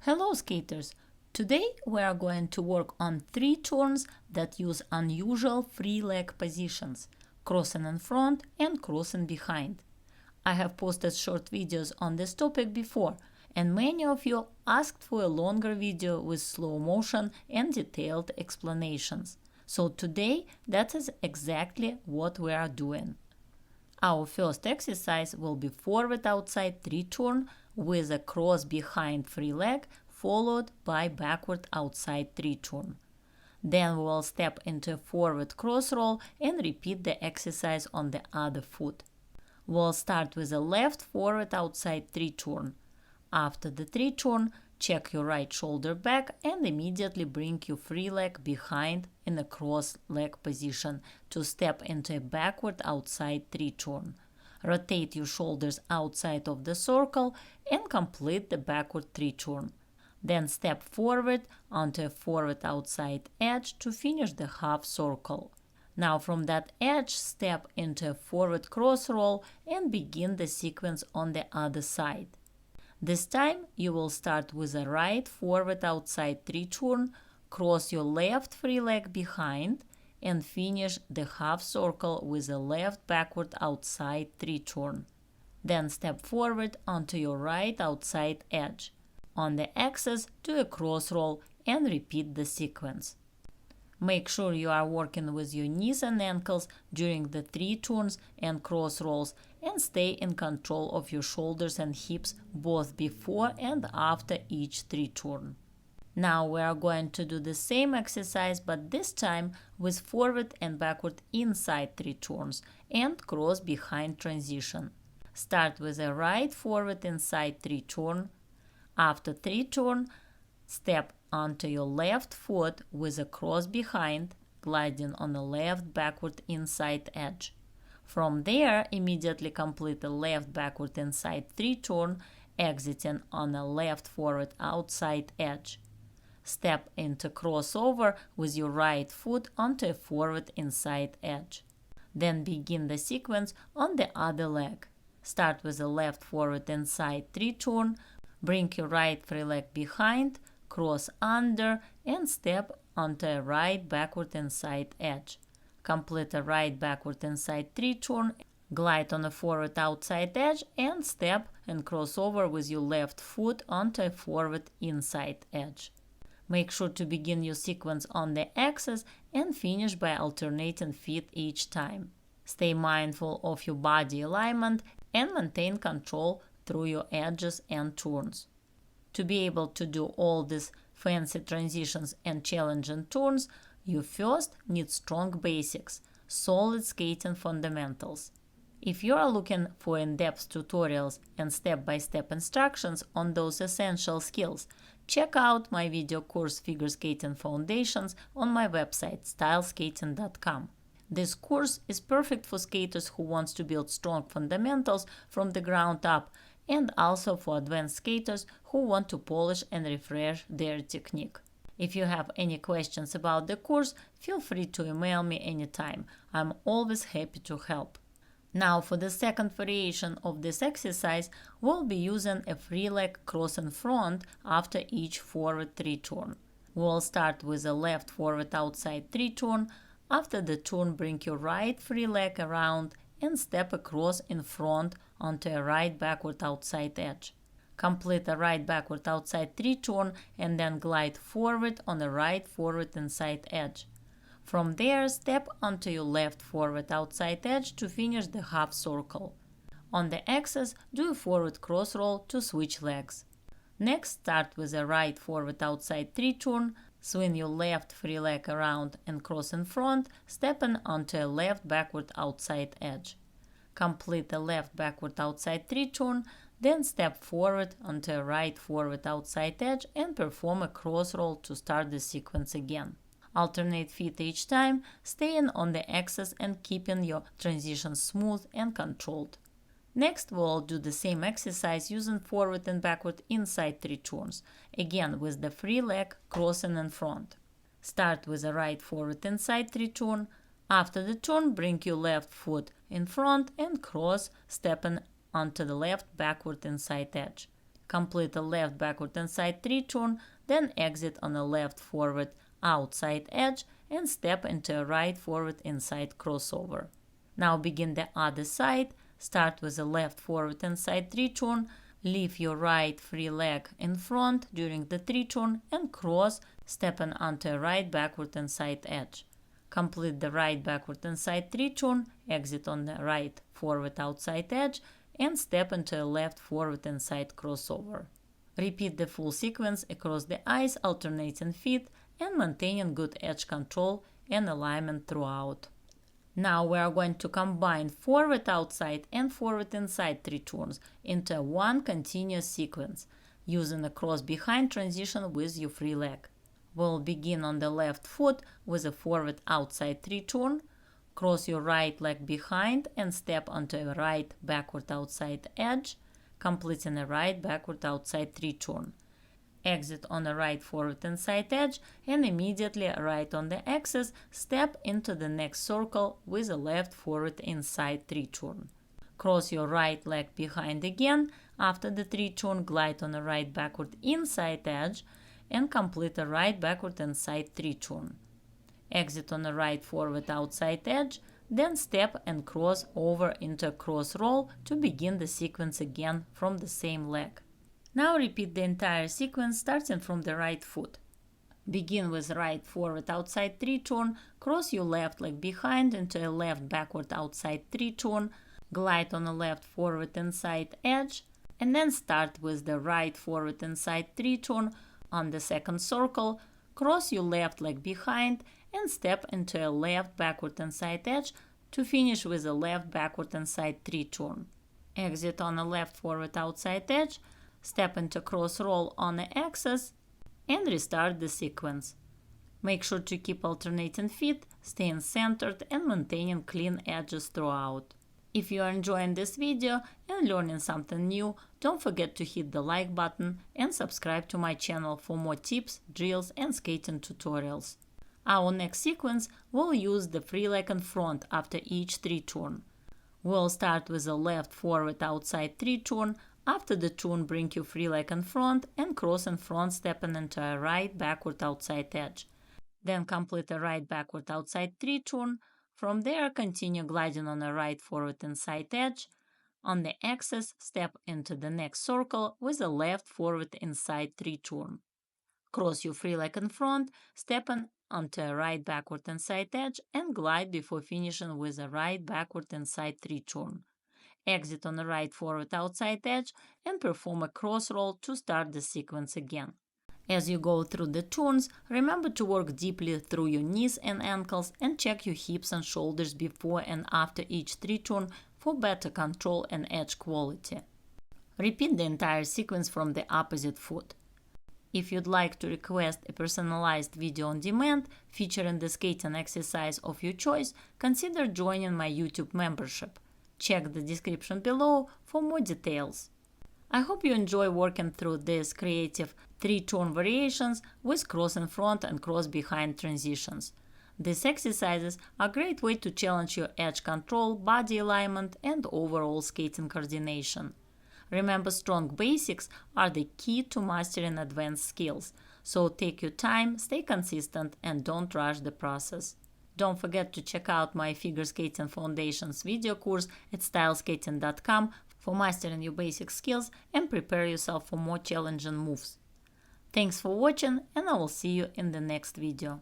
Hello skaters! Today we are going to work on 3 turns that use unusual free leg positions, crossing in front and crossing behind. I have posted short videos on this topic before, and many of you asked for a longer video with slow motion and detailed explanations. So today that is exactly what we are doing. Our first exercise will be forward outside 3 turn with a cross behind free leg followed by backward outside 3 turn. Then we will step into a forward cross roll and repeat the exercise on the other foot. We'll start with a left forward outside 3 turn. After the 3 turn, check your right shoulder back and immediately bring your free leg behind in a cross leg position to step into a backward outside 3 turn. Rotate your shoulders outside of the circle and complete the backward 3 turn. Then step forward onto a forward outside edge to finish the half circle. Now from that edge, step into a forward cross roll and begin the sequence on the other side. This time you will start with a right forward outside 3 turn, cross your left free leg behind, and finish the half circle with a left backward outside 3 turn. Then step forward onto your right outside edge. On the axis, do a cross roll and repeat the sequence. Make sure you are working with your knees and ankles during the 3 turns and cross rolls and stay in control of your shoulders and hips both before and after each 3 turn. Now we are going to do the same exercise but this time with forward and backward inside 3 turns and cross behind transition. Start with a right forward inside 3 turn. After 3 turn, step onto your left foot with a cross behind, gliding on the left backward inside edge. From there, immediately complete the left backward inside 3 turn, exiting on a left forward outside edge. Step into crossover with your right foot onto a forward inside edge. Then begin the sequence on the other leg. Start with a left forward inside 3 turn, bring your right free leg behind, cross under and step onto a right backward inside edge. Complete a right backward inside 3 turn, glide on a forward outside edge and step and cross over with your left foot onto a forward inside edge. Make sure to begin your sequence on the axis and finish by alternating feet each time. Stay mindful of your body alignment and maintain control through your edges and turns. To be able to do all these fancy transitions and challenging turns, you first need strong basics, solid skating fundamentals. If you are looking for in-depth tutorials and step-by-step instructions on those essential skills, check out my video course Figure Skating Foundations on my website styleskating.com. This course is perfect for skaters who want to build strong fundamentals from the ground up and also for advanced skaters who want to polish and refresh their technique. If you have any questions about the course, feel free to email me anytime. I'm always happy to help. Now for the second variation of this exercise, we'll be using a free leg cross in front after each forward 3 turn. We'll start with a left forward outside 3 turn. After the turn, bring your right free leg around and step across in front onto a right backward outside edge. Complete a right backward outside 3 turn and then glide forward on the right forward inside edge. From there, step onto your left forward outside edge to finish the half circle. On the axis, do a forward cross roll to switch legs. Next, start with a right forward outside 3 turn, swing your left free leg around and cross in front, stepping onto a left backward outside edge. Complete the left backward outside 3 turn, then step forward onto a right forward outside edge and perform a cross roll to start the sequence again. Alternate feet each time, staying on the axis and keeping your transition smooth and controlled. Next, we'll do the same exercise using forward and backward inside 3 turns, again with the free leg crossing in front. Start with a right forward inside 3 turn. After the turn, bring your left foot in front and cross, stepping onto the left backward inside edge. Complete a left backward inside 3 turn, then exit on a left forward outside edge and step into a right forward inside crossover. Now begin the other side. Start with a left forward inside 3 turn, leave your right free leg in front during the 3 turn and cross, stepping onto a right backward inside edge. Complete the right backward inside 3 turn, exit on the right forward outside edge and step into a left forward inside crossover. Repeat the full sequence across the eyes, alternating feet and maintaining good edge control and alignment throughout. Now we are going to combine forward outside and forward inside 3 turns into one continuous sequence using a cross behind transition with your free leg. We'll begin on the left foot with a forward outside 3 turn, cross your right leg behind and step onto a right backward outside edge, completing a right backward outside 3 turn. Exit on the right forward inside edge and immediately right on the axis, step into the next circle with a left forward inside 3 turn. Cross your right leg behind again, after the 3 turn glide on the right backward inside edge and complete a right backward inside 3 turn. Exit on the right forward outside edge, then step and cross over into a cross roll to begin the sequence again from the same leg. Now repeat the entire sequence starting from the right foot. Begin with right forward outside 3 turn, cross your left leg behind into a left backward outside 3 turn, glide on the left forward inside edge, and then start with the right forward inside 3 turn on the second circle, cross your left leg behind and step into a left backward inside edge to finish with a left backward inside 3 turn. Exit on a left forward outside edge, step into cross roll on the axis and restart the sequence. Make sure to keep alternating feet, staying centered and maintaining clean edges throughout. If you are enjoying this video and learning something new, don't forget to hit the like button and subscribe to my channel for more tips, drills and skating tutorials. Our next sequence will use the free leg in front after each 3 turn. We'll start with a left forward outside 3 turn. After the turn, bring your free leg in front and cross in front, stepping into a right backward outside edge. Then complete a right backward outside 3 turn. From there, continue gliding on a right forward inside edge. On the axis, step into the next circle with a left forward inside 3 turn. Cross your free leg in front, stepping onto a right backward inside edge and glide before finishing with a right backward inside 3 turn. Exit on the right forward outside edge and perform a cross roll to start the sequence again. As you go through the turns, remember to work deeply through your knees and ankles and check your hips and shoulders before and after each 3 turn for better control and edge quality. Repeat the entire sequence from the opposite foot. If you'd like to request a personalized video on demand featuring the skating exercise of your choice, consider joining my YouTube membership. Check the description below for more details. I hope you enjoy working through these creative 3-turn variations with cross in front and cross behind transitions. These exercises are a great way to challenge your edge control, body alignment, and overall skating coordination. Remember, strong basics are the key to mastering advanced skills, so take your time, stay consistent, and don't rush the process. Don't forget to check out my Figure Skating Foundations video course at styleskating.com for mastering your basic skills and prepare yourself for more challenging moves. Thanks for watching, and I will see you in the next video.